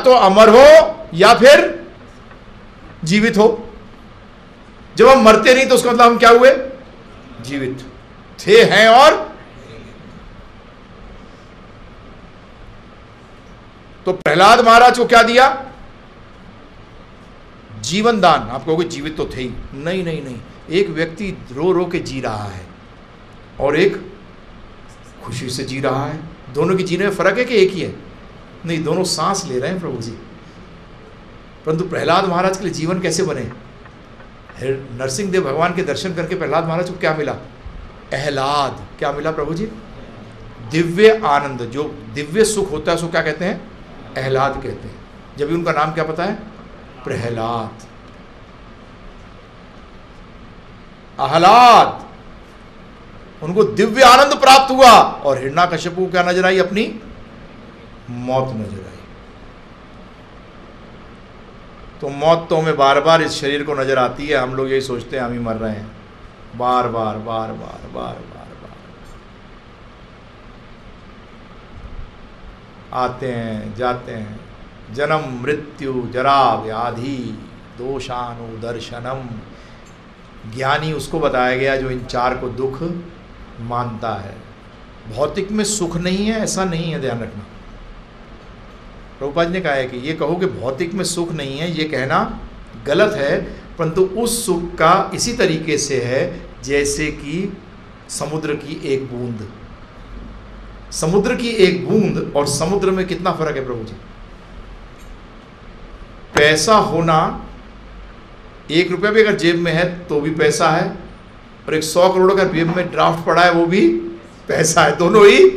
तो अमर हो या फिर जीवित हो। जब हम मरते नहीं तो उसका मतलब हम क्या हुए? जीवित थे, हैं और तो प्रहलाद महाराज को क्या दिया? जीवन दान। आप कहोगे जीवित तो थे ही। नहीं नहीं नहीं, एक व्यक्ति रो रो के जी रहा है और एक खुशी से जी रहा है। दोनों की जीने में फर्क है कि एक ही है? नहीं, दोनों सांस ले रहे हैं प्रभु जी। परंतु प्रहलाद महाराज के लिए जीवन कैसे बने? नरसिंह देव भगवान के दर्शन करके प्रहलाद महाराज को क्या मिला? आह्लाद। क्या मिला प्रभु जी? दिव्य आनंद। जो दिव्य सुख होता है उसको क्या कहते हैं? आह्लाद कहते हैं। जब भी उनका नाम क्या पता है? प्रहलाद। आह्लाद, उनको दिव्य आनंद प्राप्त हुआ और हिरण्याकश्यप को क्या नजर आई? अपनी मौत नजर आई। तो मौत तो हमें बार बार इस शरीर को नजर आती है। हम लोग यही सोचते हैं हम ही मर रहे हैं, बार बार बार बार बार बार बार आते हैं जाते हैं। जन्म मृत्यु जरा व्याधि दोषानुदर्शनम। ज्ञानी उसको बताया गया जो इन चार को दुख मानता है। भौतिक में सुख नहीं है ऐसा नहीं है, ध्यान रखना। प्रभुपाद ने कहा है कि ये कहो कि भौतिक में सुख नहीं है, ये कहना गलत है, परंतु उस सुख का इसी तरीके से है जैसे कि समुद्र की एक बूंद। समुद्र की एक बूंद और समुद्र में कितना फर्क है प्रभु जी? पैसा होना, 1 रुपया भी अगर जेब में है तो भी पैसा है, और 100 करोड़ अगर जेब में ड्राफ्ट पड़ा है वो भी पैसा है। दोनों ही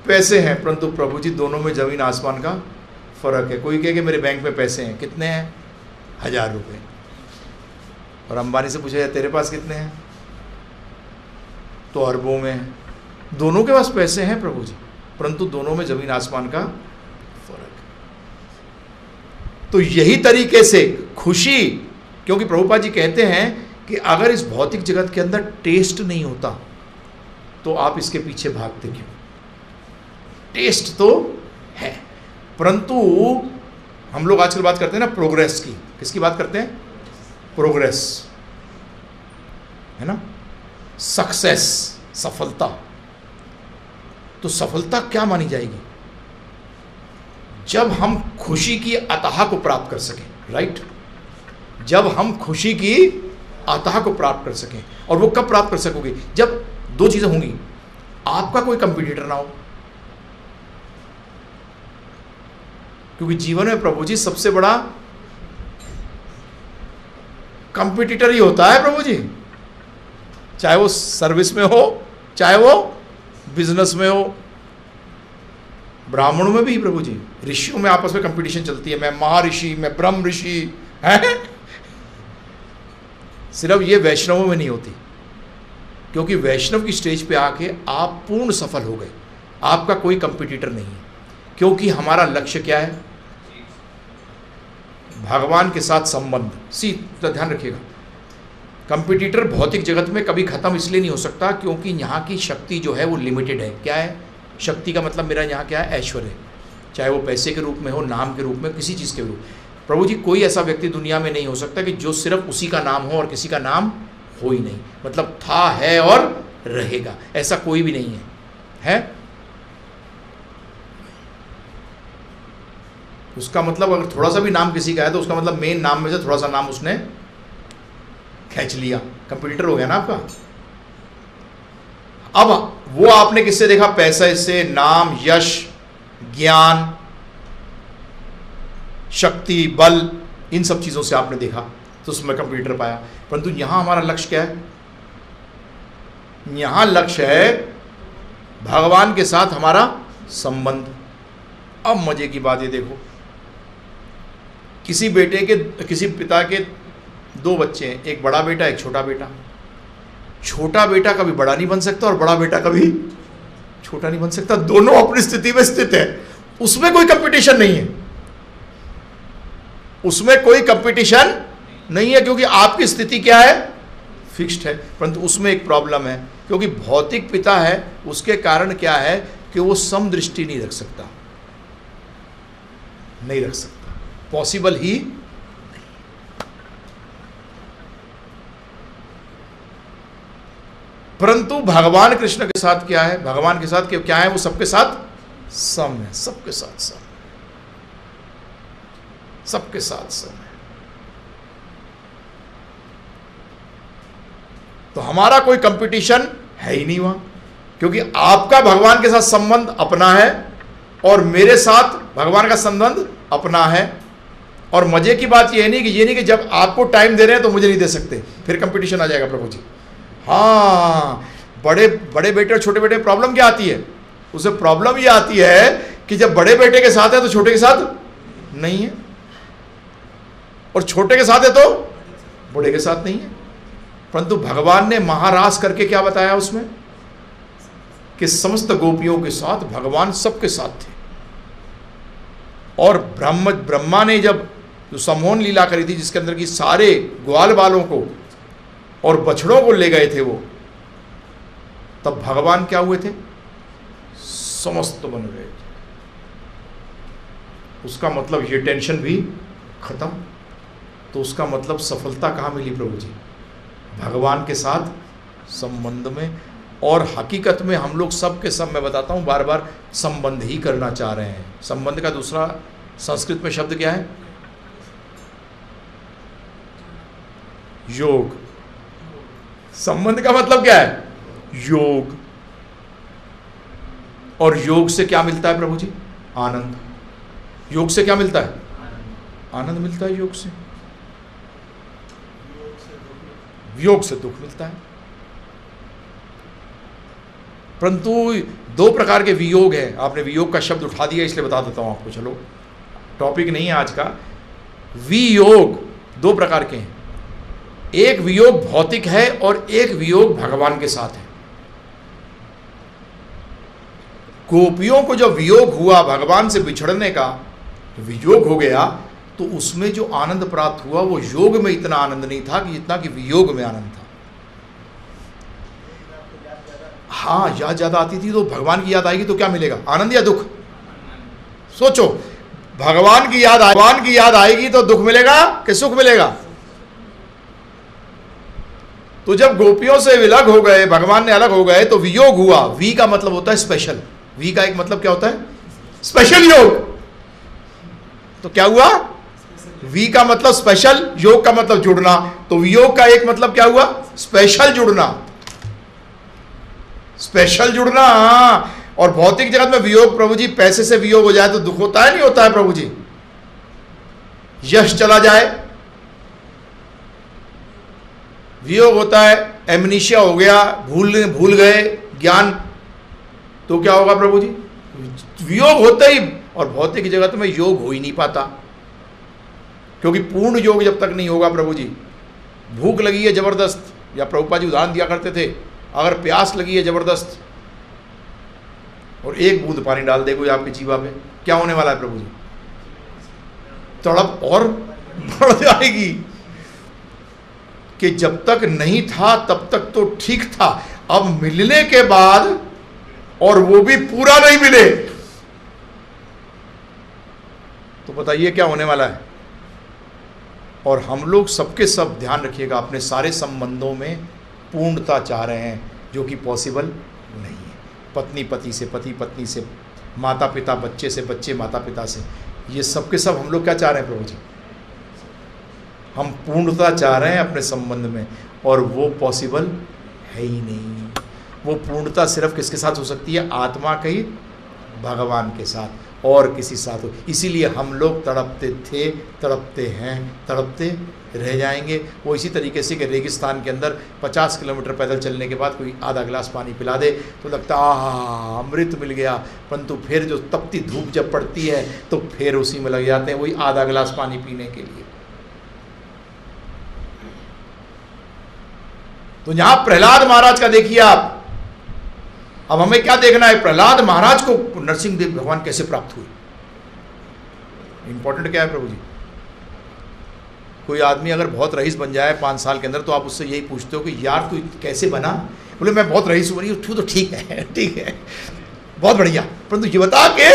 पैसे हैं, परंतु प्रभु जी दोनों में जमीन आसमान का फर्क है। कोई कहे कि मेरे बैंक में पैसे हैं, कितने हैं? 1000 रुपये। और अंबानी से पूछा जाए तेरे पास कितने हैं? तो अरबों में है। दोनों के पास पैसे हैं प्रभु जी, परंतु दोनों में जमीन आसमान का फर्क है। तो यही तरीके से खुशी, क्योंकि प्रभुपाद जी कहते हैं कि अगर इस भौतिक जगत के अंदर टेस्ट नहीं होता तो आप इसके पीछे भागते क्यों? टेस्ट तो है, परंतु हम लोग आजकल बात करते हैं ना प्रोग्रेस की। किसकी बात करते हैं? प्रोग्रेस, है ना, सक्सेस, सफलता। तो सफलता क्या मानी जाएगी? जब हम खुशी की अतः को प्राप्त कर सकें, राइट? जब हम खुशी की अतः को प्राप्त कर सकें। और वो कब प्राप्त कर सकोगे? जब 2 चीजें होंगी, आपका कोई कंपटीटर ना हो, क्योंकि जीवन में प्रभु जी सबसे बड़ा कंपटीटर ही होता है प्रभु जी। चाहे वो सर्विस में हो, चाहे वो बिजनेस में हो। ब्राह्मणों में भी प्रभु जी, ऋषियों में आपस में कंपटीशन चलती है, मैं महर्षि, मैं ब्रह्म ऋषि है। सिर्फ ये वैष्णवों में नहीं होती, क्योंकि वैष्णव की स्टेज पे आके आप पूर्ण सफल हो गए, आपका कोई कंपटीटर नहीं है। क्योंकि हमारा लक्ष्य क्या है? भगवान के साथ संबंध। तो ध्यान रखिएगा, कंपटीटर भौतिक जगत में कभी खत्म इसलिए नहीं हो सकता क्योंकि यहाँ की शक्ति जो है वो लिमिटेड है। क्या है शक्ति का मतलब? मेरा यहाँ क्या है? ऐश्वर्य, चाहे वो पैसे के रूप में हो, नाम के रूप में, किसी चीज़ के रूप। प्रभु जी कोई ऐसा व्यक्ति दुनिया में नहीं हो सकता कि जो सिर्फ उसी का नाम हो और किसी का नाम हो ही नहीं, मतलब था, है और रहेगा, ऐसा कोई भी नहीं है। उसका मतलब अगर थोड़ा सा भी नाम किसी का है तो उसका मतलब मेन नाम में से थोड़ा सा नाम उसने खींच लिया, कंप्यूटर हो गया ना आपका। अब वो आपने किससे देखा? पैसे से, नाम, यश, ज्ञान, शक्ति, बल, इन सब चीजों से आपने देखा तो उसमें कंप्यूटर पाया। परंतु यहां हमारा लक्ष्य क्या है? यहां लक्ष्य है भगवान के साथ हमारा संबंध। अब मजे की बात ये देखो, किसी पिता के 2 बच्चे हैं, एक बड़ा बेटा एक छोटा बेटा। छोटा बेटा कभी बड़ा नहीं बन सकता और बड़ा बेटा कभी छोटा नहीं बन सकता, दोनों अपनी स्थिति में स्थित है। उसमें कोई कंपटीशन नहीं है, उसमें कोई कंपटीशन नहीं है, क्योंकि आपकी स्थिति क्या है? फिक्स्ड है। परंतु उसमें एक प्रॉब्लम है, क्योंकि भौतिक पिता है, उसके कारण क्या है कि वो समदृष्टि नहीं रख सकता। नहीं रख सकता, पॉसिबल ही। परंतु भगवान कृष्ण के साथ क्या है, भगवान के साथ क्या है, वो सबके साथ सम है, सबके साथ सम, सबके साथ सम है। तो हमारा कोई कंपटीशन है ही नहीं वहां, क्योंकि आपका भगवान के साथ संबंध अपना है और मेरे साथ भगवान का संबंध अपना है। और मजे की बात ये नहीं कि जब आपको टाइम दे रहे हैं तो मुझे नहीं दे सकते, फिर कंपटीशन आ जाएगा प्रभु जी। हाँ, बड़े बड़े बेटे और छोटे बेटे में प्रॉब्लम क्या आती है? उसे प्रॉब्लम ये आती है कि जब बड़े बेटे के साथ है तो छोटे के साथ नहीं है, और छोटे के साथ है तो बड़े के साथ नहीं है। परंतु भगवान ने महारास करके क्या बताया उसमें, कि समस्त गोपियों के साथ भगवान सबके साथ थे। और ब्रह्मा ने जब जो सम्मोहन लीला करी थी, जिसके अंदर की सारे ग्वाल बालों को और बछड़ों को ले गए थे वो, तब भगवान क्या हुए थे? समस्त बन गए थे। उसका मतलब ये टेंशन भी खत्म। तो उसका मतलब सफलता कहाँ मिली प्रभु जी? भगवान के साथ संबंध में। और हकीकत में हम लोग सब के सब, मैं बताता हूँ बार बार, संबंध ही करना चाह रहे हैं। संबंध का दूसरा संस्कृत में शब्द क्या है? योग। संबंध का मतलब क्या है? योग। और योग से क्या मिलता है प्रभु जी? आनंद। योग से क्या मिलता है? आनंद मिलता है योग से। योग से दुख मिलता है। परंतु दो प्रकार के वियोग हैं। आपने वियोग का शब्द उठा दिया, इसलिए बता देता हूं आपको। चलो, टॉपिक नहीं है आज का। वियोग दो प्रकार के हैं। एक वियोग भौतिक है और एक वियोग भगवान के साथ है। गोपियों को जब वियोग हुआ, भगवान से बिछड़ने का वियोग हो गया, तो उसमें जो आनंद प्राप्त हुआ वो योग में इतना आनंद नहीं था कि जितना कि वियोग में आनंद था। हाँ, याद ज्यादा आती थी, तो भगवान की याद आएगी तो क्या मिलेगा? आनंद या दुख? सोचो, भगवान की याद आएगी तो दुख मिलेगा कि सुख मिलेगा? तो जब गोपियों से विलग हो गए, भगवान ने अलग हो गए, तो वियोग हुआ। वी का मतलब होता है स्पेशल। वी का एक मतलब क्या होता है? स्पेशल योग। तो क्या हुआ? वी का मतलब स्पेशल, योग का मतलब जुड़ना। तो वियोग का एक मतलब क्या हुआ? स्पेशल जुड़ना। स्पेशल जुड़ना। और भौतिक जगत में वियोग प्रभु जी, पैसे से वियोग हो जाए तो दुख होता है नहीं होता है प्रभु जी? यश चला जाए वियोग होता है, एमनीशिया हो गया, भूल गए ज्ञान, तो क्या होगा प्रभु जी? वियोग होता ही। और भौतिक जगत में योग हो ही नहीं पाता, क्योंकि पूर्ण योग जब तक नहीं होगा प्रभु जी। भूख लगी है जबरदस्त, या प्रभुपाद जी उदाहरण दिया करते थे, अगर प्यास लगी है जबरदस्त और एक बूंद पानी डाल दे कोई आपके जीवा पे, क्या होने वाला है प्रभु जी? तड़प और बढ़ जाएगी। कि जब तक नहीं था तब तक तो ठीक था, अब मिलने के बाद और वो भी पूरा नहीं मिले तो बताइए क्या होने वाला है? और हम लोग सबके सब ध्यान रखिएगा, अपने सारे संबंधों में पूर्णता चाह रहे हैं, जो कि पॉसिबल नहीं है। पत्नी पति से, पति पत्नी से, माता पिता बच्चे से, बच्चे माता पिता से, ये सबके सब हम लोग क्या चाह रहे हैं प्रभु जी? हम पूर्णता चाह रहे हैं अपने संबंध में, और वो पॉसिबल है ही नहीं। वो पूर्णता सिर्फ किसके साथ हो सकती है? आत्मा के ही, भगवान के साथ, और किसी साथ हो। इसीलिए हम लोग तड़पते थे, तड़पते हैं, तड़पते रह जाएंगे। वो इसी तरीके से कि रेगिस्तान के अंदर 50 किलोमीटर पैदल चलने के बाद कोई आधा गिलास पानी पिला दे तो लगता आहा अमृत मिल गया, परंतु फिर जो तपती धूप जब पड़ती है तो फिर उसी में लग जाते हैं वही आधा गिलास पानी पीने के लिए। तो यहां प्रहलाद महाराज का देखिए आप। अब हमें क्या देखना है? प्रहलाद महाराज को नरसिंह देव भगवान कैसे प्राप्त हुए? इंपॉर्टेंट क्या है प्रभु जी? कोई आदमी अगर बहुत रईस बन जाए 5 साल के अंदर, तो आप उससे यही पूछते हो कि यार तू कैसे बना? बोले मैं बहुत रईस बनी हूँ। तो ठीक है, ठीक है, बहुत बढ़िया, परंतु ये बता के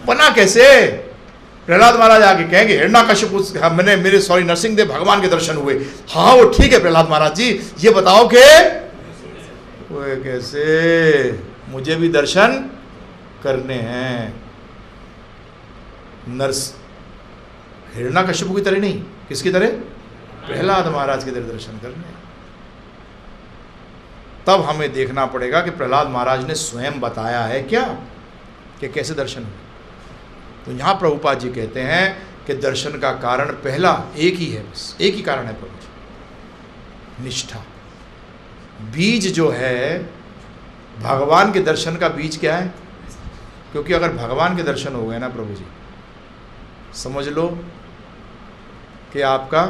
बना कैसे? प्रहलाद महाराज आके कहेंगे हिरण्यकश्यप मैंने मेरे नरसिंहदेव भगवान के दर्शन हुए। हाँ वो ठीक है प्रहलाद महाराज जी, ये बताओ कि वो कैसे, मुझे भी दर्शन करने हैं। हिरण्यकश्यप की तरह नहीं, किसकी तरह? प्रहलाद महाराज की तरह दर्शन करने हैं। तब हमें देखना पड़ेगा कि प्रहलाद महाराज ने स्वयं बताया है क्या कि कैसे दर्शन हुए। तो यहाँ प्रभुपाद जी कहते हैं कि दर्शन का कारण पहला एक ही है, बस एक ही कारण है प्रभु जी, निष्ठा। बीज जो है भगवान के दर्शन का बीज क्या है? क्योंकि अगर भगवान के दर्शन हो गए ना प्रभु जी, समझ लो कि आपका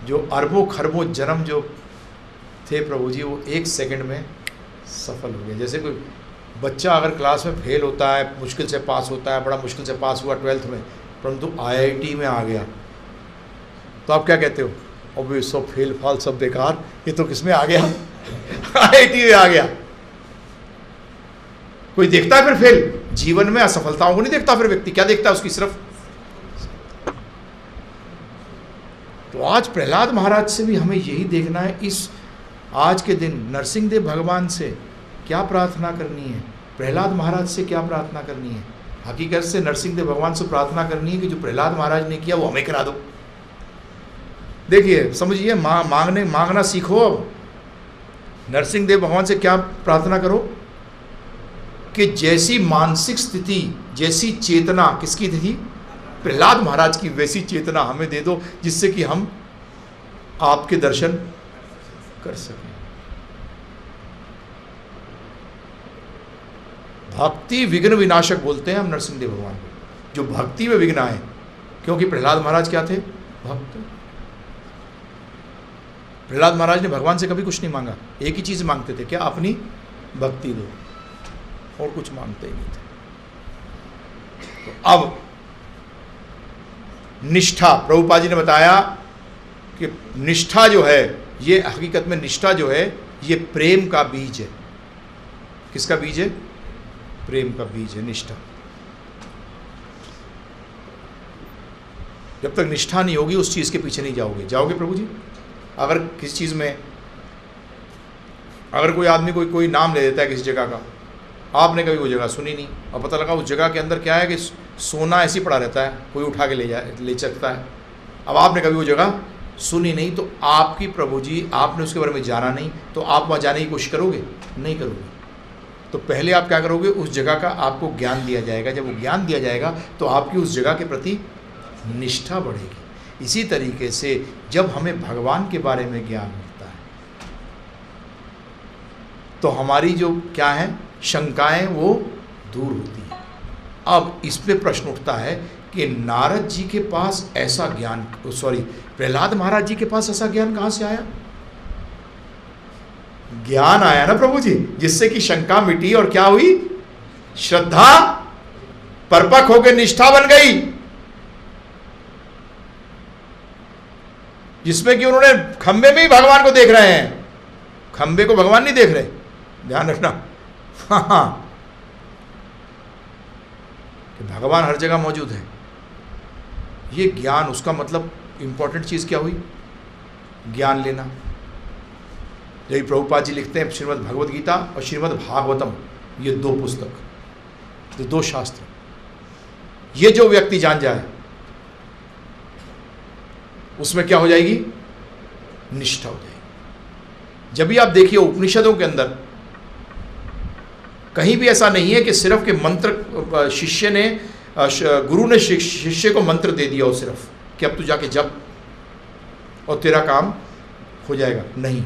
जो अरबों खरबों जन्म जो थे प्रभु जी, वो 1 सेकंड में सफल हो गए। जैसे कोई बच्चा अगर क्लास में फेल होता है, मुश्किल से पास होता है, बड़ा मुश्किल से पास हुआ 12th में, परंतु IIT में आ गया, तो आप क्या कहते हो? अब ये सब फेल फाल सब बेकार, ये तो किस में आ गया? IIT में आ गया। कोई देखता है फिर फेल? जीवन में असफलताओं को नहीं देखता फिर व्यक्ति, क्या देखता है उसकी सिर्फ। तो आज प्रहलाद महाराज से भी हमें यही देखना है, इस आज के दिन नरसिंहदेव भगवान से क्या प्रार्थना करनी है, प्रहलाद महाराज से क्या प्रार्थना करनी है। हकीकत से नरसिंहदेव भगवान से प्रार्थना करनी है कि जो प्रहलाद महाराज ने किया वो हमें करा दो। देखिए समझिए, मांगना सीखो। अब नरसिंहदेव भगवान से क्या प्रार्थना करो कि जैसी मानसिक स्थिति, जैसी चेतना किसकी थी? प्रहलाद महाराज की, वैसी चेतना हमें दे दो जिससे कि हम आपके दर्शन कर सकें। भक्ति विघ्न विनाशक बोलते हैं हम नरसिंहदेव भगवान को, जो भक्ति में विघ्न आए, क्योंकि प्रहलाद महाराज क्या थे? भक्त। प्रहलाद महाराज ने भगवान से कभी कुछ नहीं मांगा, एक ही चीज मांगते थे, क्या? अपनी भक्ति दो, और कुछ मांगते ही नहीं थे। तो अब निष्ठा, प्रभुपाद जी ने बताया कि निष्ठा जो है, ये हकीकत में निष्ठा जो है ये प्रेम का बीज है। किसका बीज है? प्रेम का बीज है निष्ठा। जब तक निष्ठा नहीं होगी उस चीज के पीछे नहीं जाओगे। जाओगे प्रभु जी? अगर किसी चीज में, अगर कोई आदमी कोई नाम ले देता है किसी जगह का, आपने कभी वो जगह सुनी नहीं, और पता लगा उस जगह के अंदर क्या है कि सोना ऐसी पड़ा रहता है, कोई उठा के ले सकता है। अब आपने कभी वो जगह सुनी नहीं, तो आपकी प्रभु जी, आपने उसके बारे में जाना नहीं, तो आप वहाँ जाने की कोशिश करोगे? नहीं करोगे। तो पहले आप क्या करोगे? उस जगह का आपको ज्ञान दिया जाएगा। जब वो ज्ञान दिया जाएगा तो आपकी उस जगह के प्रति निष्ठा बढ़ेगी। इसी तरीके से जब हमें भगवान के बारे में ज्ञान मिलता है तो हमारी जो क्या है शंकाएं वो दूर होती हैं। अब इस पे प्रश्न उठता है कि नारद जी के पास ऐसा ज्ञान, प्रहलाद महाराज जी के पास ऐसा ज्ञान कहाँ से आया? ज्ञान आया ना प्रभु जी, जिससे कि शंका मिटी और क्या हुई? श्रद्धा परपक होकर निष्ठा बन गई, जिसमें कि उन्होंने खंबे में ही भगवान को देख रहे हैं, खंबे को भगवान नहीं देख रहे, ध्यान रखना। हाँ, कि भगवान हर जगह मौजूद है। ये ज्ञान, उसका मतलब इंपॉर्टेंट चीज क्या हुई? ज्ञान लेना। यही प्रभुपाद जी लिखते हैं, श्रीमद् भगवद गीता और श्रीमद् भागवतम, ये 2 पुस्तक, ये 2 शास्त्र, ये जो व्यक्ति जान जाए उसमें क्या हो जाएगी? निष्ठा हो जाएगी। जब भी आप देखिए उपनिषदों के अंदर कहीं भी ऐसा नहीं है कि सिर्फ के मंत्र शिष्य ने, गुरु ने शिष्य को मंत्र दे दिया हो सिर्फ कि अब तू जाके जप और तेरा काम हो जाएगा। नहीं,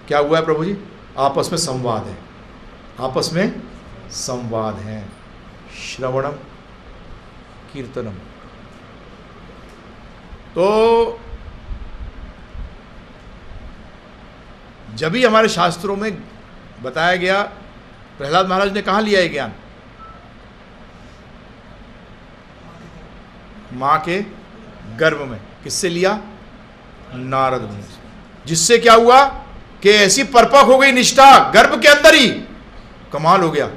क्या हुआ है प्रभु जी? आपस में संवाद है, आपस में संवाद है, श्रवणम कीर्तनम। तो जब भी हमारे शास्त्रों में बताया गया, प्रहलाद महाराज ने कहाँ लिया है ज्ञान? मां के गर्भ में। किससे लिया? नारद मुनि से। जिससे क्या हुआ कि ऐसी परपक हो गई निष्ठा गर्भ के अंदर ही, कमाल हो गया।